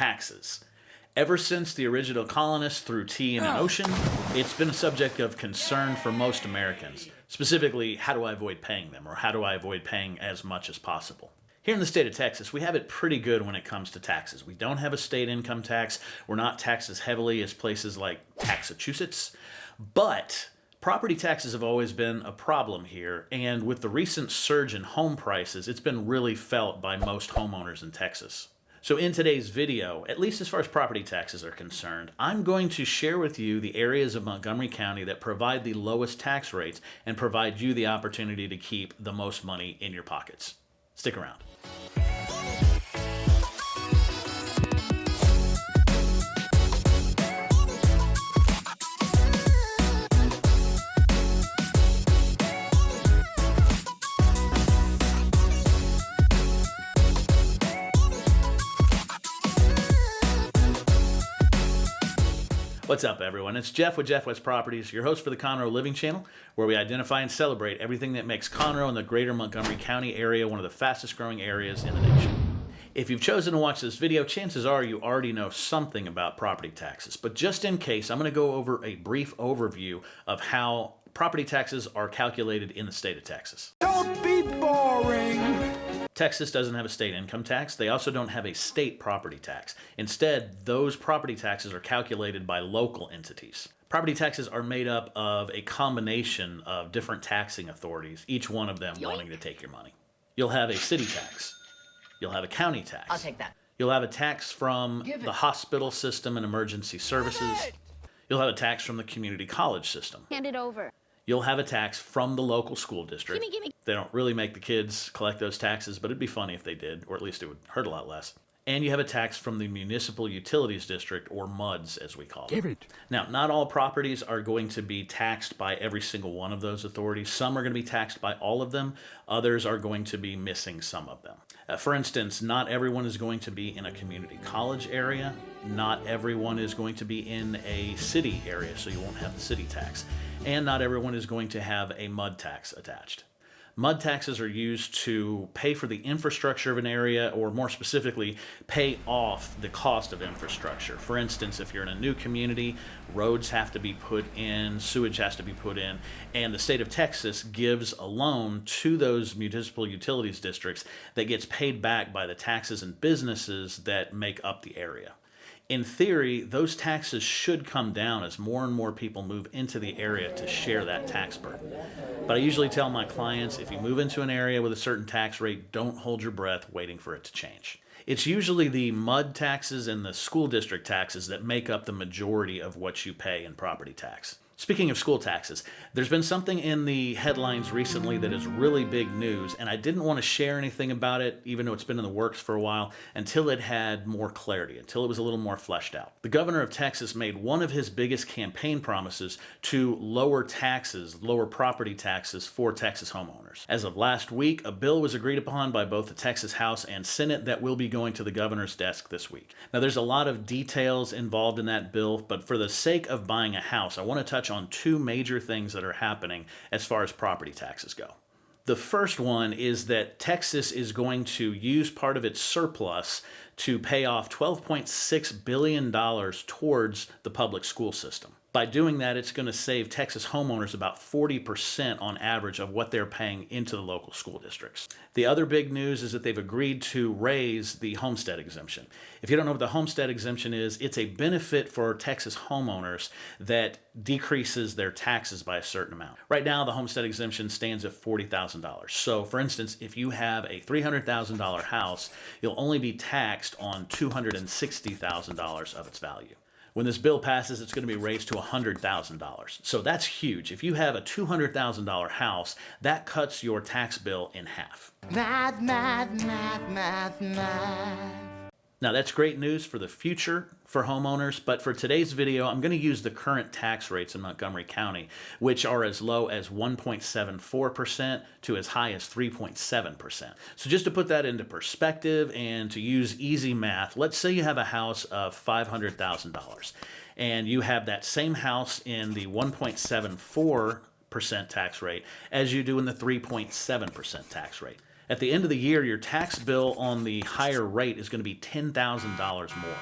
taxes. Ever since the original colonists threw tea in an ocean, it's been a subject of concern for most Americans. Specifically, how do I avoid paying them, or how do I avoid paying as much as possible? Here in the state of Texas, we have it pretty good when it comes to taxes. We don't have a state income tax. We're not taxed as heavily as places like Massachusetts. But property taxes have always been a problem here, and with the recent surge in home prices, it's been really felt by most homeowners in Texas. So in today's video, at least as far as property taxes are concerned, I'm going to share with you the areas of Montgomery County that provide the lowest tax rates and provide you the opportunity to keep the most money in your pockets. Stick around. What's up, everyone? It's Jeff with Jeff West Properties, your host for the Conroe Living Channel, where we identify and celebrate everything that makes Conroe and the greater Montgomery County area one of the fastest growing areas in the nation. If you've chosen to watch this video, chances are you already know something about property taxes. But just in case, I'm going to go over a brief overview of how property taxes are calculated in the state of Texas. Don't be boring! Texas doesn't have a state income tax. They also don't have a state property tax. Instead, those property taxes are calculated by local entities. Property taxes are made up of a combination of different taxing authorities, each one of them wanting to take your money. You'll have a city tax. You'll have a county tax. I'll take that. You'll have a tax from the hospital system and emergency services. You'll have a tax from the community college system. Hand it over. You'll have a tax from the local school district. Gimme. They don't really make the kids collect those taxes, but it'd be funny if they did, or at least it would hurt a lot less. And you have a tax from the Municipal Utilities District, or MUDs as we call it. Now, not all properties are going to be taxed by every single one of those authorities. Some are going to be taxed by all of them. Others are going to be missing some of them. For instance, not everyone is going to be in a community college area. Not everyone is going to be in a city area, so you won't have the city tax. And not everyone is going to have a MUD tax attached. MUD taxes are used to pay for the infrastructure of an area, or more specifically, pay off the cost of infrastructure. For instance, if you're in a new community, roads have to be put in, sewage has to be put in, and the state of Texas gives a loan to those municipal utilities districts that gets paid back by the taxes and businesses that make up the area. In theory, those taxes should come down as more and more people move into the area to share that tax burden. But I usually tell my clients, if you move into an area with a certain tax rate, don't hold your breath waiting for it to change. It's usually the MUD taxes and the school district taxes that make up the majority of what you pay in property tax. Speaking of school taxes, there's been something in the headlines recently that is really big news, and I didn't want to share anything about it, even though it's been in the works for a while, until it had more clarity, until it was a little more fleshed out. The governor of Texas made one of his biggest campaign promises to lower taxes, lower property taxes for Texas homeowners. As of last week, a bill was agreed upon by both the Texas House and Senate that will be going to the governor's desk this week. Now, there's a lot of details involved in that bill, but for the sake of buying a house, I want to touch on two major things that are happening as far as property taxes go. The first one is that Texas is going to use part of its surplus to pay off $12.6 billion towards the public school system. By doing that, it's going to save Texas homeowners about 40% on average of what they're paying into the local school districts. The other big news is that they've agreed to raise the homestead exemption. If you don't know what the homestead exemption is, it's a benefit for Texas homeowners that decreases their taxes by a certain amount. Right now, the homestead exemption stands at $40,000. So, for instance, if you have a $300,000 house, you'll only be taxed on $260,000 of its value. When this bill passes, it's going to be raised to $100,000. So that's huge. If you have a $200,000 house, that cuts your tax bill in half. Math. Now, that's great news for the future for homeowners, but for today's video, I'm going to use the current tax rates in Montgomery County, which are as low as 1.74% to as high as 3.7%. So just to put that into perspective and to use easy math, let's say you have a house of $500,000 and you have that same house in the 1.74% tax rate as you do in the 3.7% tax rate. At the end of the year, your tax bill on the higher rate is going to be $10,000 more.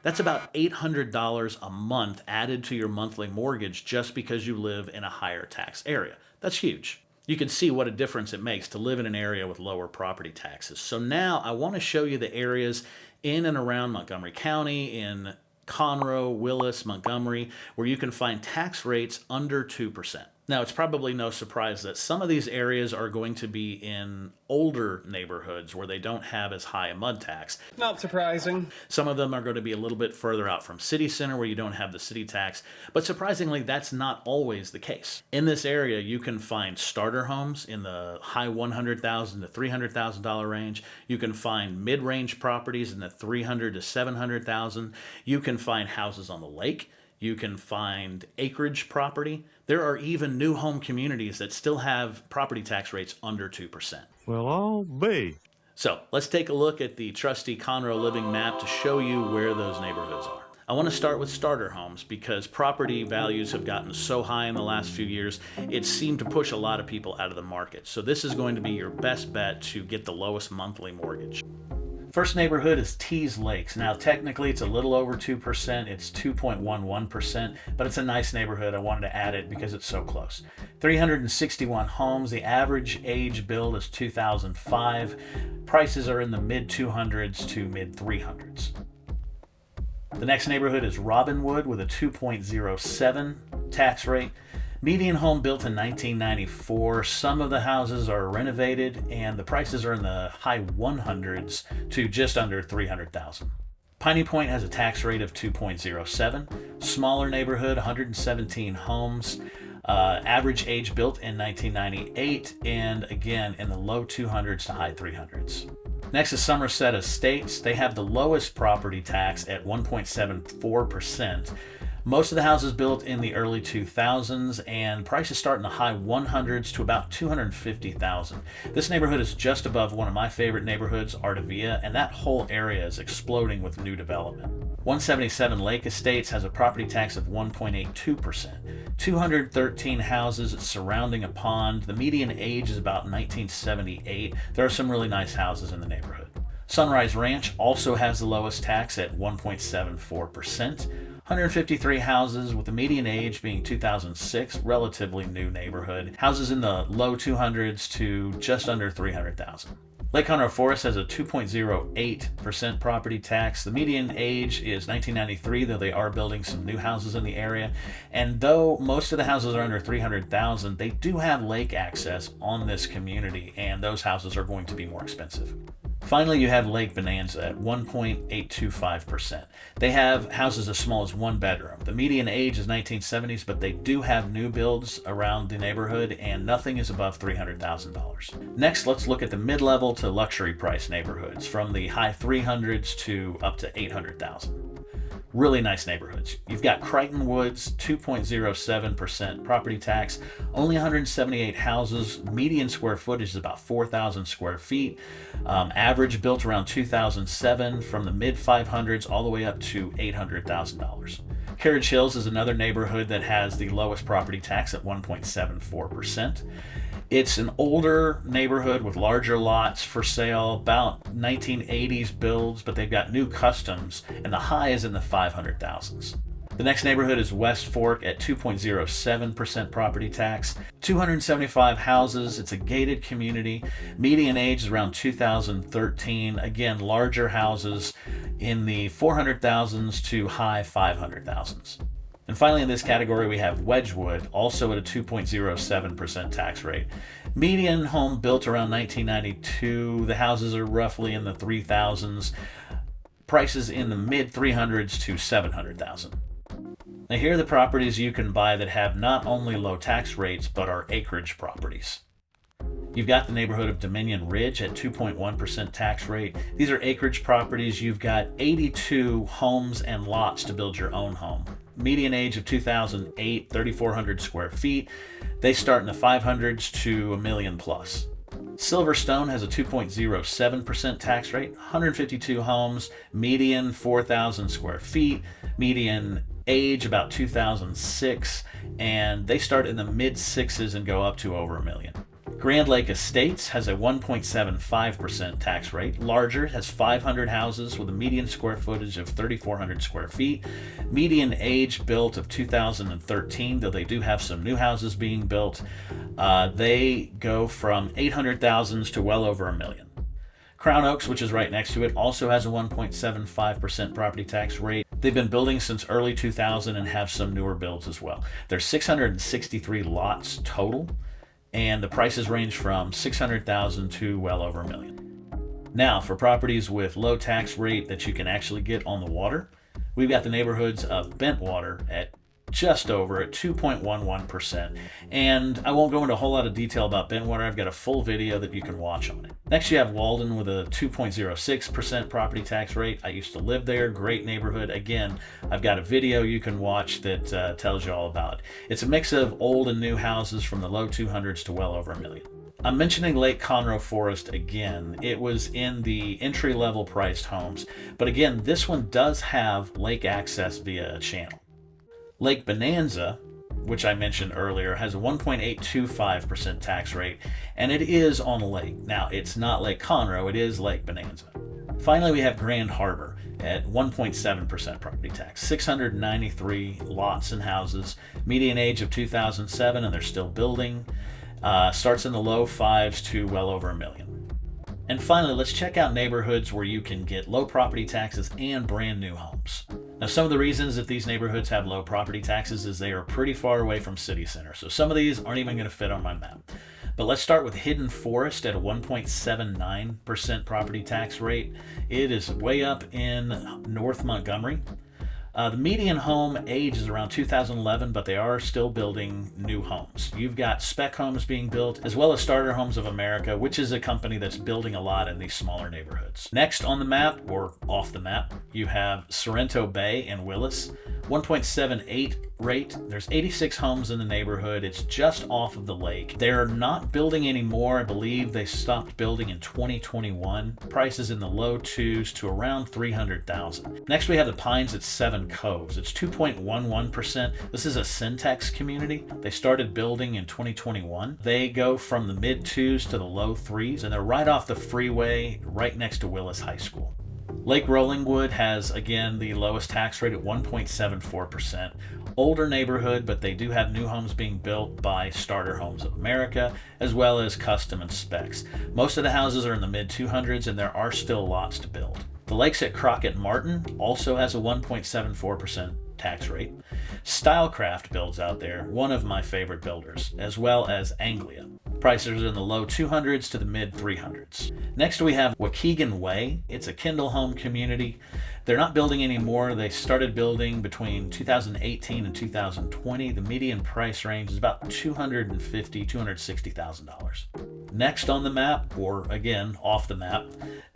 That's about $800 a month added to your monthly mortgage just because you live in a higher tax area. That's huge. You can see what a difference it makes to live in an area with lower property taxes. So now I want to show you the areas in and around Montgomery County, in Conroe, Willis, Montgomery, where you can find tax rates under 2%. Now, it's probably no surprise that some of these areas are going to be in older neighborhoods where they don't have as high a MUD tax. Not surprising. Some of them are going to be a little bit further out from city center where you don't have the city tax, but surprisingly, that's not always the case. In this area, you can find starter homes in the high $100,000 to $300,000 range. You can find mid-range properties in the $300,000 to $700,000. You can find houses on the lake. You can find acreage property. There are even new home communities that still have property tax rates under 2%. Well, I'll be. So let's take a look at the trusty Conroe Living map to show you where those neighborhoods are. I want to start with starter homes because property values have gotten so high in the last few years, it seemed to push a lot of people out of the market. So this is going to be your best bet to get the lowest monthly mortgage. First neighborhood is Tees Lakes. Now, technically, it's a little over 2%. It's 2.11%, but it's a nice neighborhood. I wanted to add it because it's so close. 361 homes. The average age build is 2005. Prices are in the mid-200s to mid-300s. The next neighborhood is Robinwood with a 2.07 tax rate. Median home built in 1994. Some of the houses are renovated and the prices are in the high 100s to just under $300,000. Piney Point has a tax rate of 2.07. Smaller neighborhood, 117 homes. Average age built in 1998 and again in the low 200s to high 300s. Next is Somerset Estates. They have the lowest property tax at 1.74%. Most of the houses built in the early 2000s and prices start in the high 100s to about $250,000. This neighborhood is just above one of my favorite neighborhoods, Artavia, and that whole area is exploding with new development. 177 Lake Estates has a property tax of 1.82%. 213 houses surrounding a pond. The median age is about 1978. There are some really nice houses in the neighborhood. Sunrise Ranch also has the lowest tax at 1.74%. 153 houses with the median age being 2006, relatively new neighborhood. Houses in the low 200s to just under 300,000. Lake Conroe Forest has a 2.08% property tax. The median age is 1993, though they are building some new houses in the area. And though most of the houses are under 300,000, they do have lake access on this community, and those houses are going to be more expensive. Finally, you have Lake Bonanza at 1.825%. They have houses as small as one bedroom. The median age is 1970s, but they do have new builds around the neighborhood, and nothing is above $300,000. Next, let's look at the mid-level to luxury price neighborhoods from the high 300s to up to 800,000. Really nice neighborhoods. You've got Crichton Woods, 2.07% property tax, only 178 houses. Median square footage is about 4,000 square feet. Average built around 2007, from the mid 500s all the way up to $800,000. Carriage Hills is another neighborhood that has the lowest property tax at 1.74%. It's an older neighborhood with larger lots for sale, about 1980s builds, but they've got new customs, and the high is in the 500,000s. The next neighborhood is West Fork at 2.07% property tax. 275 houses. It's a gated community. Median age is around 2013. Again, larger houses in the 400,000s to high 500,000s. And finally, in this category, we have Wedgwood, also at a 2.07% tax rate. Median home built around 1992. The houses are roughly in the 3,000s. Prices in the mid 300s to 700,000. Now, here are the properties you can buy that have not only low tax rates, but are acreage properties. You've got the neighborhood of Dominion Ridge at 2.1% tax rate. These are acreage properties. You've got 82 homes and lots to build your own home. Median age of 2008, 3,400 square feet. They start in the 500s to $1 million plus. Silverstone has a 2.07% tax rate, 152 homes, median 4,000 square feet, median age about 2006, and they start in the mid 6s and go up to over $1 million. Grand Lake Estates has a 1.75% tax rate. Larger has 500 houses with a median square footage of 3,400 square feet. Median age built of 2013, though they do have some new houses being built. They go from 800,000 to well over $1 million. Crown Oaks, which is right next to it, also has a 1.75% property tax rate. They've been building since early 2000 and have some newer builds as well. There's 663 lots total, and the prices range from $600,000 to well over $1 million. Now, for properties with low tax rate that you can actually get on the water, we've got the neighborhoods of Bentwater at just over at 2.11%. And I won't go into a whole lot of detail about Bentwater. I've got a full video that you can watch on it. Next, you have Walden with a 2.06% property tax rate. I used to live there. Great neighborhood. Again, I've got a video you can watch that tells you all about it. It's a mix of old and new houses from the low 200s to well over $1 million. I'm mentioning Lake Conroe Forest again. It was in the entry-level priced homes. But again, this one does have lake access via a channel. Lake Bonanza, which I mentioned earlier, has a 1.825% tax rate, and it is on a lake. Now, it's not Lake Conroe, it is Lake Bonanza. Finally, we have Grand Harbor at 1.7% property tax, 693 lots and houses, median age of 2007, and they're still building. Starts in the low fives to well over $1 million. And finally, let's check out neighborhoods where you can get low property taxes and brand new homes. Now, some of the reasons that these neighborhoods have low property taxes is they are pretty far away from city center. So some of these aren't even going to fit on my map. But let's start with Hidden Forest at a 1.79% property tax rate. It is way up in North Montgomery. The median home age is around 2011, but they are still building new homes. You've got spec homes being built, as well as Starter Homes of America, which is a company that's building a lot in these smaller neighborhoods. Next on the map, or off the map, you have Sorrento Bay and Willis, 1.78 rate. There's 86 homes in the neighborhood. It's just off of the lake. They're not building anymore. I believe they stopped building in 2021. Prices in the low twos to around $300,000. Next, we have the Pines at Seven Coves. It's 2.11%. This is a Syntax community. They started building in 2021. They go from the mid twos to the low threes, and they're right off the freeway, right next to Willis High School. Lake Rollingwood has, again, the lowest tax rate at 1.74%. Older neighborhood, but they do have new homes being built by Starter Homes of America, as well as custom and specs. Most of the houses are in the mid 200s, and there are still lots to build. The Lakes at Crockett Martin also has a 1.74% tax rate. Stylecraft builds out there, one of my favorite builders, as well as Anglia. Prices are in the low 200s to the mid 300s. Next we have Waukegan Way. It's a Kindle home community. They're not building anymore. They started building between 2018 and 2020. The median price range is about $250,000, $260,000. Next on the map, or again, off the map,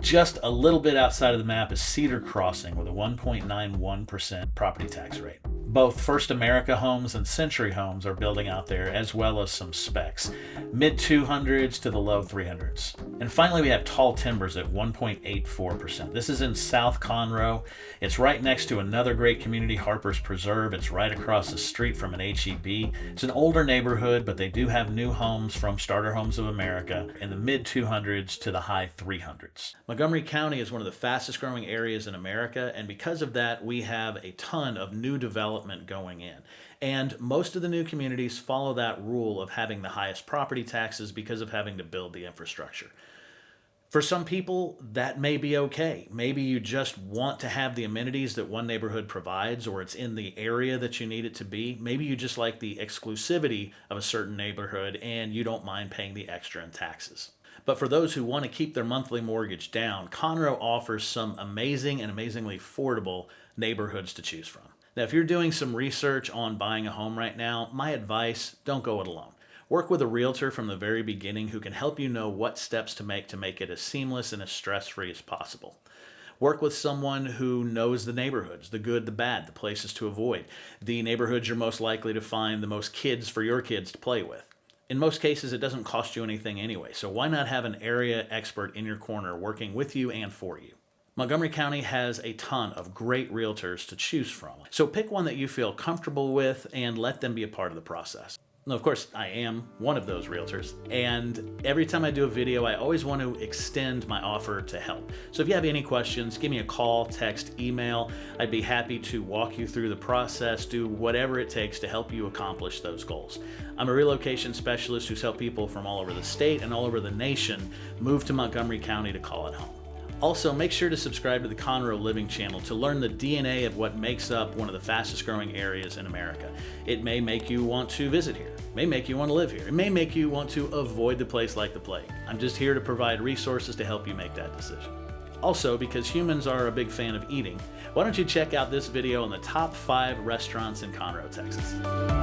just a little bit outside of the map is Cedar Crossing with a 1.91% property tax rate. Both First America Homes and Century Homes are building out there, as well as some specs. Mid 200s to the low 300s. And finally, we have Tall Timbers at 1.84%. This is in South Conroe. It's right next to another great community, Harper's Preserve. It's right across the street from an HEB. It's an older neighborhood, but they do have new homes from Starter Homes of America in the mid 200s to the high 300s. Montgomery County is one of the fastest growing areas in America, and because of that, we have a ton of new development going in. And most of the new communities follow that rule of having the highest property taxes because of having to build the infrastructure. For some people, that may be okay. Maybe you just want to have the amenities that one neighborhood provides, or it's in the area that you need it to be. Maybe you just like the exclusivity of a certain neighborhood and you don't mind paying the extra in taxes. But for those who want to keep their monthly mortgage down, Conroe offers some amazing and amazingly affordable neighborhoods to choose from. Now, if you're doing some research on buying a home right now, my advice, don't go it alone. Work with a realtor from the very beginning who can help you know what steps to make it as seamless and as stress-free as possible. Work with someone who knows the neighborhoods, the good, the bad, the places to avoid, the neighborhoods you're most likely to find the most kids for your kids to play with. In most cases, it doesn't cost you anything anyway, so why not have an area expert in your corner working with you and for you? Montgomery County has a ton of great realtors to choose from, so pick one that you feel comfortable with and let them be a part of the process. Now, of course, I am one of those realtors, and every time I do a video, I always want to extend my offer to help. So if you have any questions, give me a call, text, email. I'd be happy to walk you through the process, do whatever it takes to help you accomplish those goals. I'm a relocation specialist who's helped people from all over the state and all over the nation move to Montgomery County to call it home. Also, make sure to subscribe to the Conroe Living Channel to learn the DNA of what makes up one of the fastest growing areas in America. It may make you want to visit here. It may make you want to live here. It may make you want to avoid the place like the plague. I'm just here to provide resources to help you make that decision. Also, because humans are a big fan of eating, why don't you check out this video on the top 5 restaurants in Conroe, Texas.